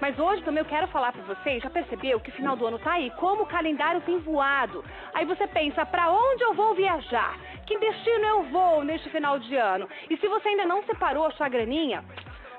Mas hoje também eu quero falar pra vocês, já percebeu que o final do ano tá aí? Como o calendário tem voado. Aí você pensa, pra onde eu vou viajar? Que destino eu vou neste final de ano? E se você ainda não separou a sua graninha,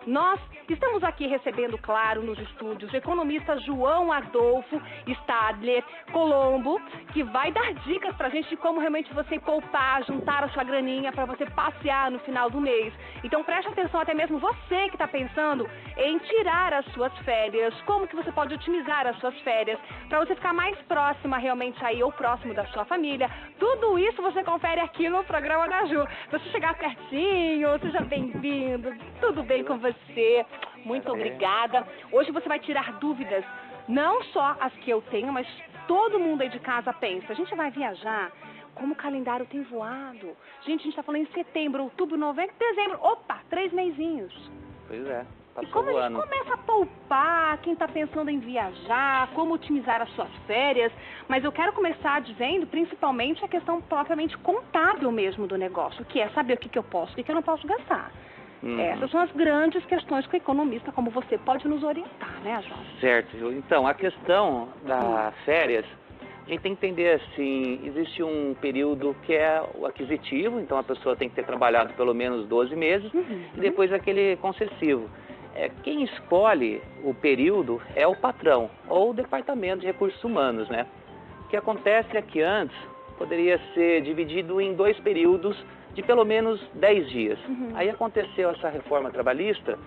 nós estamos aqui recebendo, claro, nos estúdios, o economista João Adolfo Stadler Colombo, que vai dar dicas pra gente de como realmente você poupar, juntar a sua graninha para você passear no final do mês. Então preste atenção, até mesmo você que está pensando em tirar as suas férias, como que você pode otimizar as suas férias para você ficar mais próxima realmente aí, ou próximo da sua família. Tudo isso você confere aqui no programa da Ju. Se você chegar pertinho, seja bem-vindo, tudo bem com você? Muito obrigada. Hoje você vai tirar dúvidas, não só as que eu tenho, mas todo mundo aí de casa pensa. A gente vai viajar, como o calendário tem voado. Gente, a gente está falando em setembro, outubro, novembro, dezembro. Opa, 3 mesinhos. Pois é, E passou como a o gente ano. começa a poupar, quem está pensando em viajar, como otimizar as suas férias. Mas eu quero começar dizendo, principalmente, a questão propriamente contábil mesmo do negócio, que é saber o que eu posso e o que eu não posso gastar. Essas são as grandes questões que o economista como você pode nos orientar, né, João? Certo, Ju. Então, a questão das férias, a gente tem que entender assim, existe um período que é o aquisitivo, então a pessoa tem que ter trabalhado pelo menos 12 meses, e depois aquele concessivo. Quem escolhe o período é o patrão, ou o departamento de recursos humanos, né? O que acontece é que antes poderia ser dividido em 2 períodos de pelo menos 10 dias. Aí aconteceu essa reforma trabalhista,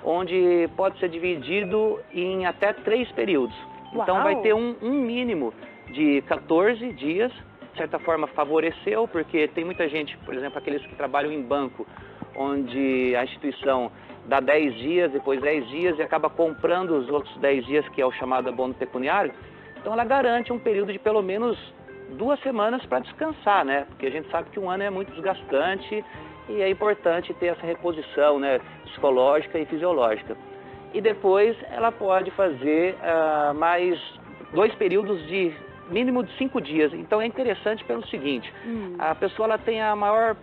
onde pode ser dividido em até 3 períodos. Então vai ter um mínimo de 14 dias, de certa forma favoreceu, porque tem muita gente, por exemplo, aqueles que trabalham em banco, onde a instituição dá 10 dias, depois 10 dias e acaba comprando os outros 10 dias, que é o chamado abono pecuniário. Então ela garante um período de pelo menos 2 semanas para descansar, né? Porque a gente sabe que um ano é muito desgastante e é importante ter essa reposição, né, psicológica e fisiológica. E depois ela pode fazer mais 2 períodos de mínimo de 5 dias. Então é interessante pelo seguinte, a pessoa ela tem a maior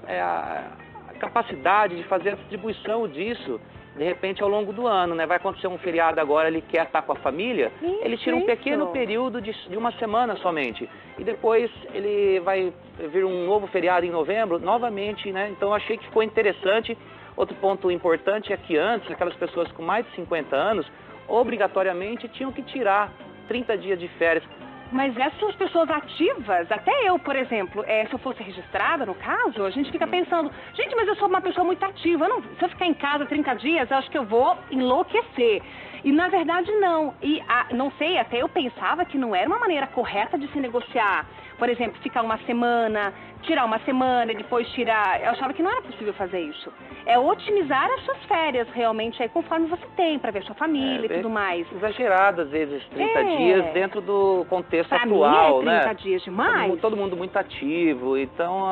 capacidade de fazer a distribuição disso, de repente, ao longo do ano, né? Vai acontecer um feriado agora, ele quer estar com a família, ele tira um pequeno período de 1 semana somente. E depois ele vai vir um novo feriado em novembro, novamente, né? Então, eu achei que ficou interessante. Outro ponto importante é que antes, aquelas pessoas com mais de 50 anos, obrigatoriamente tinham que tirar 30 dias de férias. Mas essas pessoas ativas, até eu, por exemplo, se eu fosse registrada, no caso, a gente fica pensando, gente, mas eu sou uma pessoa muito ativa, se eu ficar em casa 30 dias, eu acho que eu vou enlouquecer. E na verdade não. E não sei, até eu pensava que não era uma maneira correta de se negociar. Por exemplo, ficar 1 semana, tirar 1 semana e depois tirar. Eu achava que não era possível fazer isso. É otimizar as suas férias realmente aí conforme você tem, para ver sua família e tudo mais. Exagerado, às vezes, 30 dias dentro do contexto pra atual, mim é 30 né? dias demais. Todo mundo muito ativo, então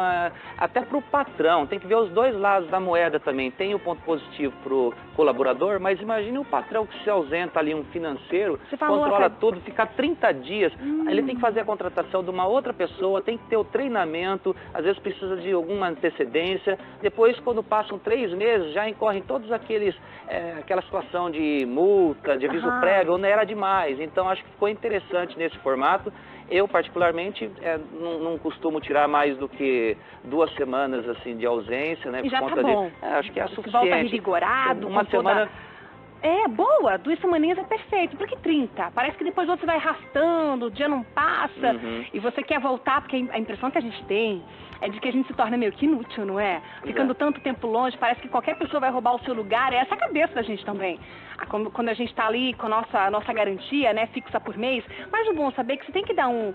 até para o patrão, tem que ver os 2 lados da moeda também. Tem o ponto positivo para o colaborador, mas imagine o patrão que se ausenta ali, um financeiro, controla tudo, fica 30 dias, ele tem que fazer a contratação de uma outra pessoa, tem que ter o treinamento, às vezes precisa de alguma antecedência, depois quando passam 3 meses já incorrem todos aquela situação de multa, de aviso prévio, onde era demais. Então acho que ficou interessante nesse formato. Eu particularmente não costumo tirar mais do que 2 semanas assim de ausência, né? E já tá bom. Acho que é suficiente. Volta revigorado, uma semana. Boa, 2 semaninhas é perfeito. Por que 30? Parece que depois você vai arrastando, o dia não passa e você quer voltar, porque a impressão que a gente tem é de que a gente se torna meio que inútil, não é? Ficando tanto tempo longe, parece que qualquer pessoa vai roubar o seu lugar. É essa a cabeça da gente também. Quando a gente está ali com a nossa garantia, né, fixa por mês. Mas o bom é saber que você tem que dar um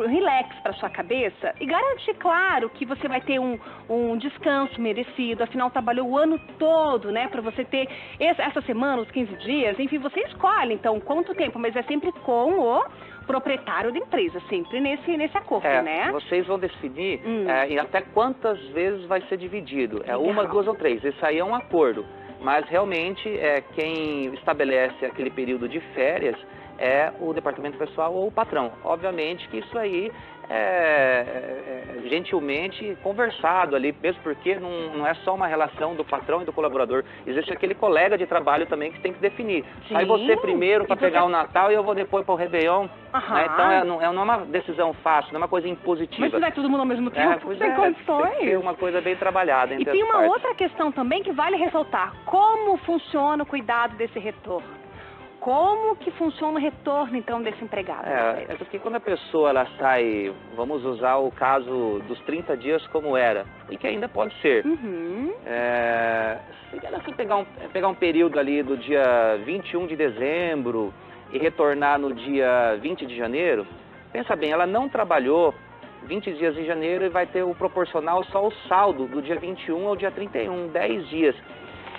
relax para sua cabeça e garantir, claro, que você vai ter um descanso merecido. Afinal, trabalhou o ano todo, né, para você ter essa semana, os 15 dias. Enfim, você escolhe, então, quanto tempo, mas é sempre com o proprietário da empresa, sempre nesse acordo, né? Vocês vão definir e até quantas vezes vai ser dividido. 1, 2 ou 3. Isso aí é um acordo. Mas realmente quem estabelece aquele período de férias é o departamento pessoal ou o patrão. Obviamente que isso aí gentilmente conversado ali, mesmo porque não é só uma relação do patrão e do colaborador, existe aquele colega de trabalho também que tem que definir. Sai você primeiro para pegar o Natal e eu vou depois para o Réveillon. Né? Então não é uma decisão fácil, não é uma coisa impositiva. Mas se vai todo mundo ao mesmo tempo, tem condições. Tem que ser uma coisa bem trabalhada entre E tem as uma partes. outra questão também que vale ressaltar. Como funciona o cuidado desse retorno? Como que funciona o retorno, então, desse empregado? É porque quando a pessoa ela sai, vamos usar o caso dos 30 dias como era, e que ainda pode ser. Se ela for pegar um período ali do dia 21 de dezembro e retornar no dia 20 de janeiro, pensa bem, ela não trabalhou 20 dias em janeiro e vai ter o proporcional só o saldo do dia 21 ao dia 31, 10 dias.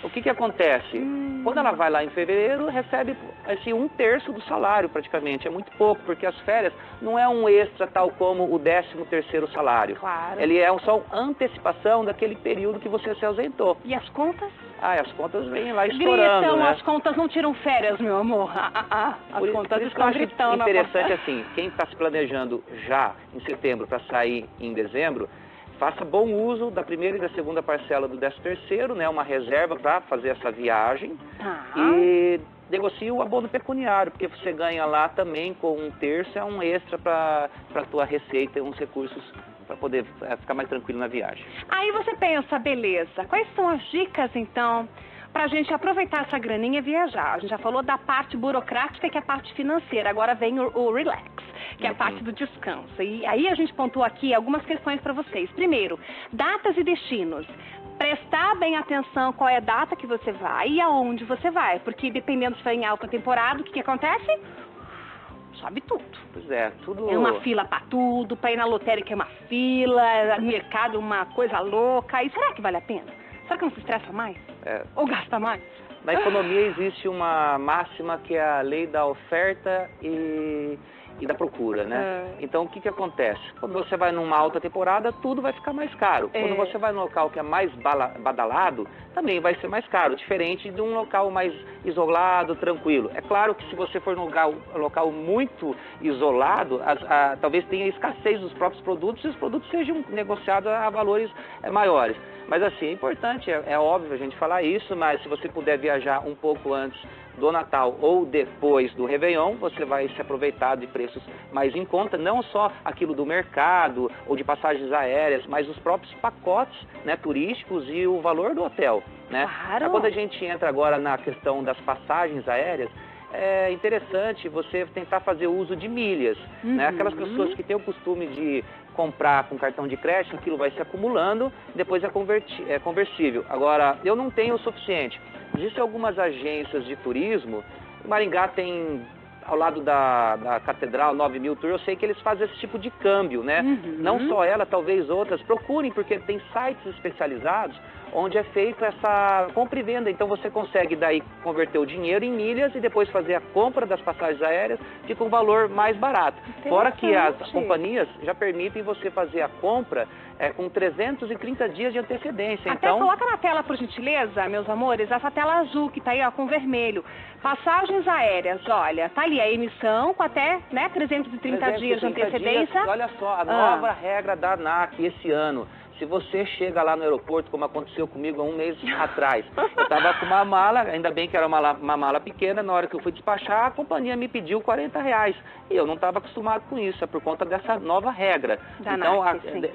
O que acontece? Quando ela vai lá em fevereiro, recebe assim, 1/3 do salário praticamente. É muito pouco, porque as férias não é um extra tal como o 13º salário. Claro. Ele é só antecipação daquele período que você se ausentou. E as contas? As contas vêm lá estourando, Gritam, né? as contas não tiram férias, meu amor. As contas estão gritando. Interessante assim, quem está se planejando já em setembro para sair em dezembro, faça bom uso da primeira e da segunda parcela do 13º, né, uma reserva para fazer essa viagem. E negocie o abono pecuniário, porque você ganha lá também com 1/3, é um extra para a tua receita e uns recursos para poder ficar mais tranquilo na viagem. Aí você pensa, beleza, quais são as dicas então para a gente aproveitar essa graninha e viajar? A gente já falou da parte burocrática, que é a parte financeira, agora vem o relax, que é a parte do descanso. E aí a gente pontuou aqui algumas questões para vocês. Primeiro, datas e destinos. Prestar bem atenção qual é a data que você vai e aonde você vai, porque dependendo se for em alta temporada, o que acontece? Sobe tudo. Pois é, tudo... É uma fila para tudo, para ir na lotérica é uma fila, no mercado é uma coisa louca. E será que vale a pena? Será que não se estressa mais? Ou gasta mais? Na economia existe uma máxima que é a lei da oferta e da procura, né? Então, o que acontece? Quando você vai numa alta temporada, tudo vai ficar mais caro. Quando você vai num local que é mais badalado, também vai ser mais caro, diferente de um local mais isolado, tranquilo. É claro que se você for num local muito isolado, talvez tenha escassez dos próprios produtos e os produtos sejam negociados a valores maiores. Mas assim, é importante, é óbvio a gente falar isso, mas se você puder viajar um pouco antes do Natal ou depois do Réveillon, você vai se aproveitar de preços mais em conta, não só aquilo do mercado ou de passagens aéreas, mas os próprios pacotes, né, turísticos e o valor do hotel, né? Claro. Quando a gente entra agora na questão das passagens aéreas, é interessante você tentar fazer uso de milhas, né? Aquelas pessoas que têm o costume de comprar com cartão de crédito, aquilo vai se acumulando, depois é conversível. Agora, eu não tenho o suficiente. Existem algumas agências de turismo, Maringá tem, ao lado da Catedral 9.000 Tour, eu sei que eles fazem esse tipo de câmbio, né? Não só ela, talvez outras, procurem, porque tem sites especializados onde é feita essa compra e venda. Então você consegue daí converter o dinheiro em milhas e depois fazer a compra das passagens aéreas, fica um valor mais barato. Fora que as companhias já permitem você fazer a compra com 330 dias de antecedência. Até então, coloca na tela, por gentileza, meus amores, essa tela azul que tá aí ó, com vermelho. Passagens aéreas, olha, tá ali a emissão com até 330 dias de antecedência. Olha só, a nova regra da ANAC esse ano. Se você chega lá no aeroporto, como aconteceu comigo há um mês atrás, eu estava com uma mala, ainda bem que era uma mala pequena, na hora que eu fui despachar, a companhia me pediu R$40. E eu não estava acostumado com isso, é por conta dessa nova regra. Então,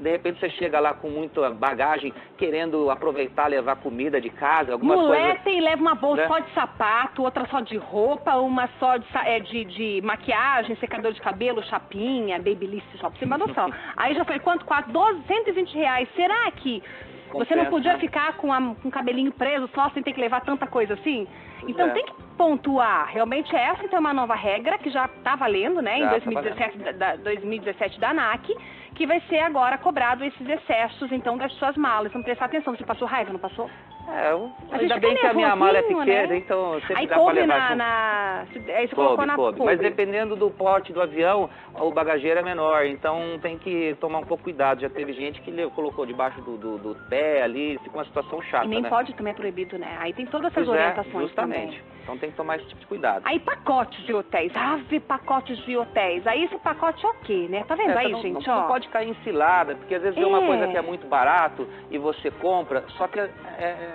de repente você chega lá com muita bagagem, querendo aproveitar, levar comida de casa, algumas coisas... Moletem e leva uma bolsa só de sapato, outra só de roupa, uma só de maquiagem, secador de cabelo, chapinha, babyliss, só pra você ter uma noção. Aí já foi quanto? R$120. Será que você não podia ficar com o cabelinho preso só sem ter que levar tanta coisa assim? Então tem que pontuar. Realmente essa então é uma nova regra que já está valendo, né? Em 2017 da ANAC, que vai ser agora cobrado esses excessos então das suas malas. Então prestar atenção, você passou raiva, não passou? Ainda bem que a minha mala é pequena, né? Então sempre aí dá para levar. Aí você colocou na coube. Mas dependendo do porte do avião, o bagageiro é menor, então tem que tomar um pouco cuidado. Já teve gente que colocou debaixo do pé ali, fica uma situação chata, e nem né? pode também, é proibido, né? Aí tem todas essas orientações justamente. também. Então tem que tomar esse tipo de cuidado. Aí pacotes de hotéis, pacotes de hotéis. Aí esse pacote é o quê, né? Tá vendo aí, gente, ó? Não pode cair em cilada, porque às vezes é uma coisa que é muito barato e você compra, só que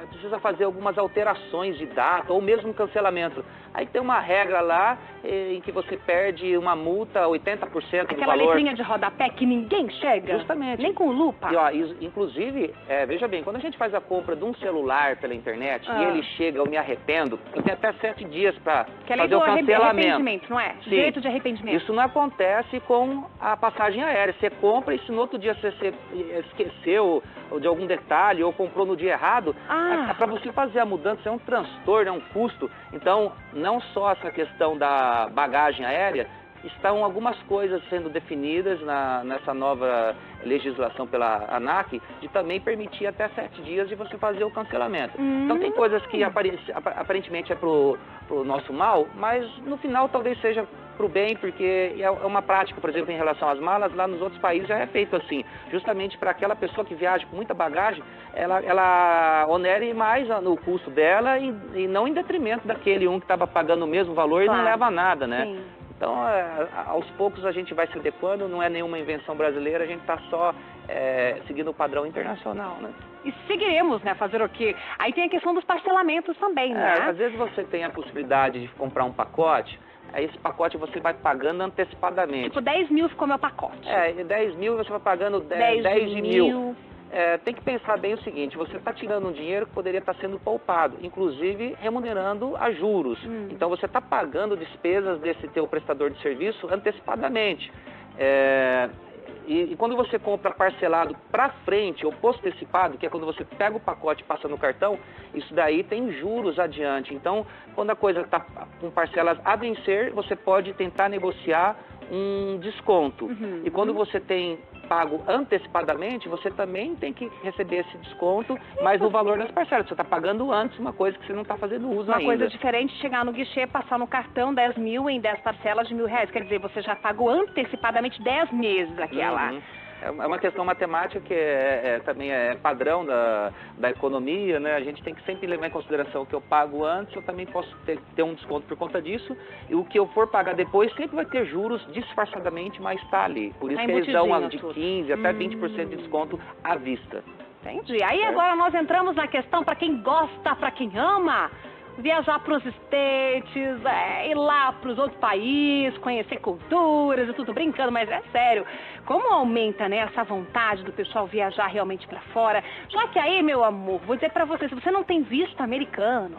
precisa fazer algumas alterações de data ou mesmo cancelamento. Aí tem uma regra lá em que você perde uma multa, 80% do Aquela valor. letrinha de rodapé que ninguém chega? Justamente. Nem com lupa? E, ó, inclusive, veja bem, quando a gente faz a compra de um celular pela internet e ele chega, eu me arrependo, eu tenho até 7 dias para fazer o cancelamento. Arrependimento, não é? Sim. Direito de arrependimento. Isso não acontece com a passagem aérea. Você compra e se no outro dia você esqueceu de algum detalhe ou comprou no dia errado, para você fazer a mudança é um transtorno, é um custo. Então, não só essa questão da bagagem aérea, estão algumas coisas sendo definidas nessa nova legislação pela ANAC, de também permitir até 7 dias de você fazer o cancelamento. Então tem coisas que aparentemente é pro nosso mal, mas no final talvez seja pro bem, porque é uma prática, por exemplo, em relação às malas, lá nos outros países já é feito assim, justamente para aquela pessoa que viaja com muita bagagem, ela onere mais no custo dela e não em detrimento daquele que estava pagando o mesmo valor e não leva nada, né? Sim. Então, aos poucos a gente vai se adequando, não é nenhuma invenção brasileira, a gente está só seguindo o padrão internacional, né? E seguiremos, né? Fazer o quê? Aí tem a questão dos parcelamentos também, né? Às vezes você tem a possibilidade de comprar um pacote, aí esse pacote você vai pagando antecipadamente. Tipo, 10 mil ficou meu pacote. 10 mil você vai pagando 10 mil. Tem que pensar bem o seguinte, você está tirando um dinheiro que poderia estar sendo poupado, inclusive remunerando a juros. Então você está pagando despesas desse teu prestador de serviço antecipadamente. E quando você compra parcelado para frente ou postecipado, que é quando você pega o pacote e passa no cartão, isso daí tem juros adiante. Então, quando a coisa está com parcelas a vencer, você pode tentar negociar um desconto. E quando você tem pago antecipadamente, você também tem que receber esse desconto, mas no valor das parcelas. Você está pagando antes uma coisa que você não está fazendo uso ainda. Uma coisa diferente, chegar no guichê, passar no cartão 10 mil em 10 parcelas de R$1.000. Quer dizer, você já pagou antecipadamente 10 meses aquela. É uma questão matemática que também é padrão da economia, né? A gente tem que sempre levar em consideração o que eu pago antes, eu também posso ter um desconto por conta disso, e o que eu for pagar depois sempre vai ter juros disfarçadamente, mas está ali. Por isso que eles dão de 15% até 20% de desconto à vista. Entendi. Aí agora nós entramos na questão para quem gosta, para quem ama viajar para os States, ir lá para os outros países, conhecer culturas, eu tudo brincando, mas é sério. Como aumenta, né, essa vontade do pessoal viajar realmente para fora? Já que aí, meu amor, vou dizer para você, se você não tem visto americano,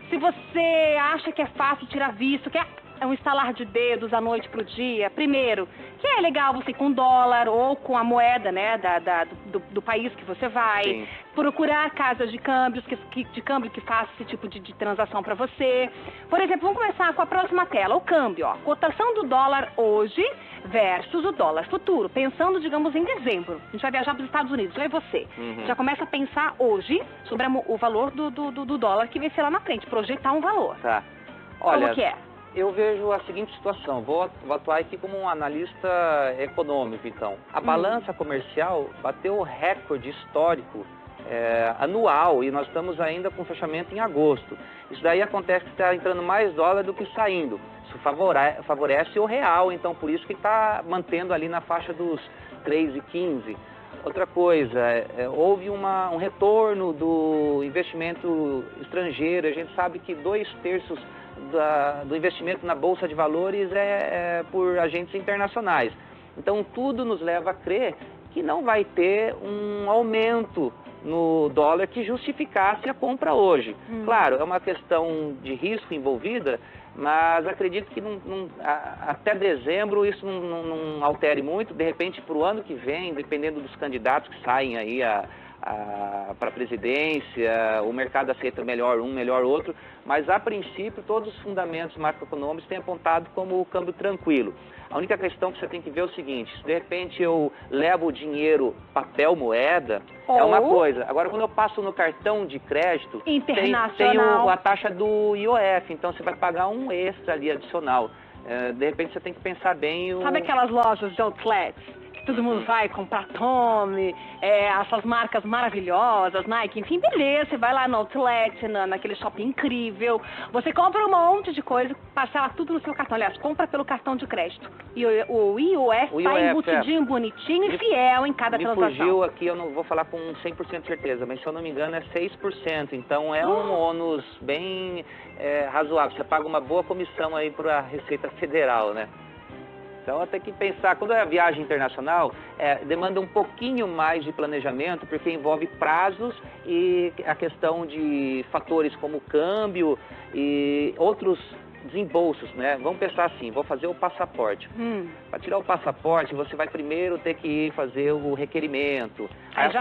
se você acha que é fácil tirar visto, que é um estalar de dedos da noite pro dia, primeiro, que é legal você ir com dólar ou com a moeda, né, do país que você vai. Sim. Procurar casas de câmbios que façam esse tipo de transação para você. Por exemplo, vamos começar com a próxima tela, o câmbio, ó. Cotação do dólar hoje versus o dólar futuro. Pensando, digamos, em dezembro. A gente vai viajar para os Estados Unidos, eu e você. Já começa a pensar hoje sobre o valor do dólar que vai ser lá na frente, projetar um valor. Tá. Olha, como que é? Eu vejo a seguinte situação, vou atuar aqui como um analista econômico, então. A balança comercial bateu o recorde histórico anual e nós estamos ainda com fechamento em agosto. Isso daí acontece que está entrando mais dólar do que saindo. Isso favorece o real, então por isso que está mantendo ali na faixa dos 3,15. Outra coisa, houve um retorno do investimento estrangeiro. A gente sabe que 2/3 do investimento na Bolsa de Valores é por agentes internacionais. Então tudo nos leva a crer que não vai ter um aumento no dólar que justificasse a compra hoje. Claro, é uma questão de risco envolvida, mas acredito que até dezembro isso não altere muito. De repente, para o ano que vem, dependendo dos candidatos que saem aí para a presidência, o mercado aceita melhor um, melhor outro, mas a princípio todos os fundamentos macroeconômicos têm apontado como o câmbio tranquilo. A única questão que você tem que ver é o seguinte, se de repente eu levo o dinheiro papel moeda, é uma coisa. Agora quando eu passo no cartão de crédito, tem a taxa do IOF, então você vai pagar um extra ali adicional. De repente você tem que pensar bem... Sabe aquelas lojas de outlets? que todo mundo vai comprar Tommy, essas marcas maravilhosas, Nike, enfim, beleza, você vai lá no Outlet, naquele shopping incrível, você compra um monte de coisa, parcela tudo no seu cartão, aliás, compra pelo cartão de crédito. E o IOF tá embutidinho, bonitinho e fiel em cada transação. Fugiu aqui, eu não vou falar com 100% de certeza, mas se eu não me engano é 6%, então é um ônus bem razoável, você paga uma boa comissão aí para a Receita Federal, né? Então tem que pensar, quando é viagem internacional, demanda um pouquinho mais de planejamento, porque envolve prazos e a questão de fatores como câmbio e outros desembolsos, né? Vamos pensar assim, vou fazer o passaporte. Para tirar o passaporte, você vai primeiro ter que ir fazer o requerimento.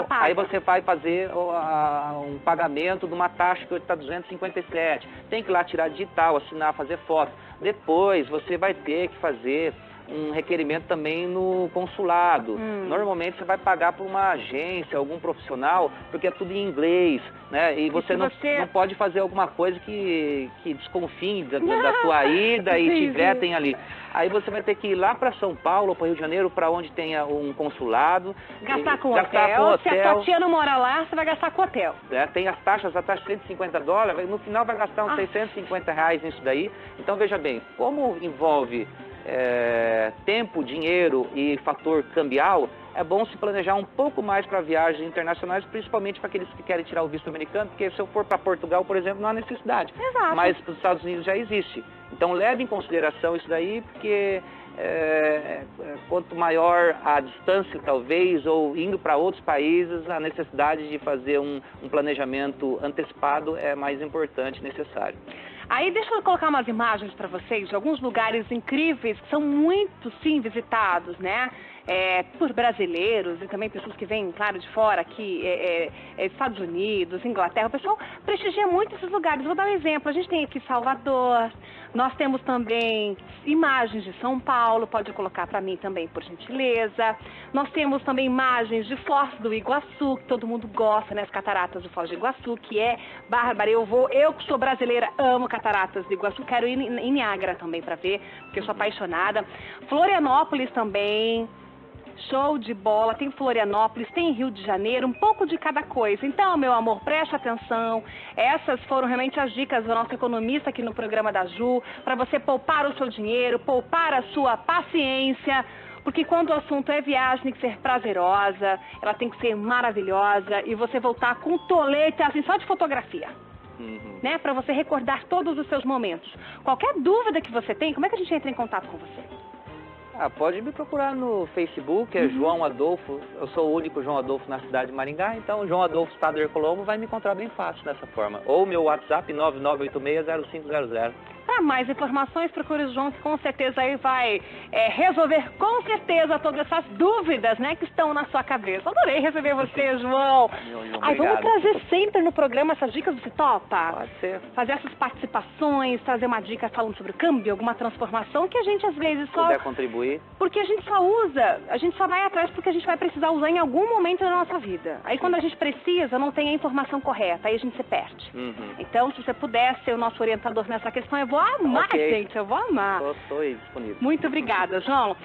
Aí você vai fazer um pagamento de uma taxa que está 257. Tem que ir lá tirar digital, assinar, fazer foto. Depois você vai ter que fazer um requerimento também no consulado. Normalmente você vai pagar por uma agência, algum profissional, porque é tudo em inglês, né? E você não pode fazer alguma coisa que desconfie da sua ida e te vetem ali. Aí você vai ter que ir lá para São Paulo, para Rio de Janeiro, para onde tenha um consulado. Gastar com hotel. Se a sua tia não mora lá, você vai gastar com hotel. Tem as taxas, a taxa de $150, no final vai gastar uns R$650 nisso daí. Então veja bem, como envolve tempo, dinheiro e fator cambial, é bom se planejar um pouco mais para viagens internacionais, principalmente para aqueles que querem tirar o visto americano, porque se eu for para Portugal, por exemplo, não há necessidade. Exato. Mas para os Estados Unidos já existe. Então leve em consideração isso daí, porque quanto maior a distância, talvez, ou indo para outros países, a necessidade de fazer um planejamento antecipado é mais importante e necessário. Aí deixa eu colocar umas imagens para vocês de alguns lugares incríveis que são muito, sim, visitados, né? Por brasileiros e também pessoas que vêm, claro, de fora, aqui, Estados Unidos, Inglaterra. O pessoal prestigia muito esses lugares. Vou dar um exemplo. A gente tem aqui Salvador, nós temos também imagens de São Paulo, pode colocar para mim também, por gentileza. Nós temos também imagens de Foz do Iguaçu, que todo mundo gosta, né? As cataratas do Foz do Iguaçu, que é bárbara. Eu que sou brasileira, amo cataratas do Iguaçu, quero ir em Niágara também para ver, porque eu sou apaixonada. Florianópolis também. Show de bola, tem Florianópolis, tem Rio de Janeiro, um pouco de cada coisa. Então, meu amor, preste atenção. Essas foram realmente as dicas do nosso economista aqui no programa da Ju, para você poupar o seu dinheiro, poupar a sua paciência, porque quando o assunto é viagem, tem que ser prazerosa, ela tem que ser maravilhosa e você voltar com tolete, assim, só de fotografia. Né, para você recordar todos os seus momentos. Qualquer dúvida que você tem, como é que a gente entra em contato com você? Pode me procurar no Facebook, João Adolfo. Eu sou o único João Adolfo na cidade de Maringá, então João Adolfo Stader Colombo vai me encontrar bem fácil dessa forma. Ou meu WhatsApp 99860500. Para mais informações, procure o João, que com certeza aí vai resolver com certeza todas essas dúvidas, né, que estão na sua cabeça. Adorei receber você, João. Vamos trazer sempre no programa essas dicas, você topa? Pode ser. Fazer essas participações, trazer uma dica falando sobre o câmbio, alguma transformação que a gente às vezes só... puder contribuir. Porque a gente só usa, a gente só vai atrás porque a gente vai precisar usar em algum momento da nossa vida. Aí quando a gente precisa, não tem a informação correta, aí a gente se perde. Então, se você puder ser o nosso orientador nessa questão, eu vou amar, gente, eu vou amar. Estou disponível. Muito obrigada, João.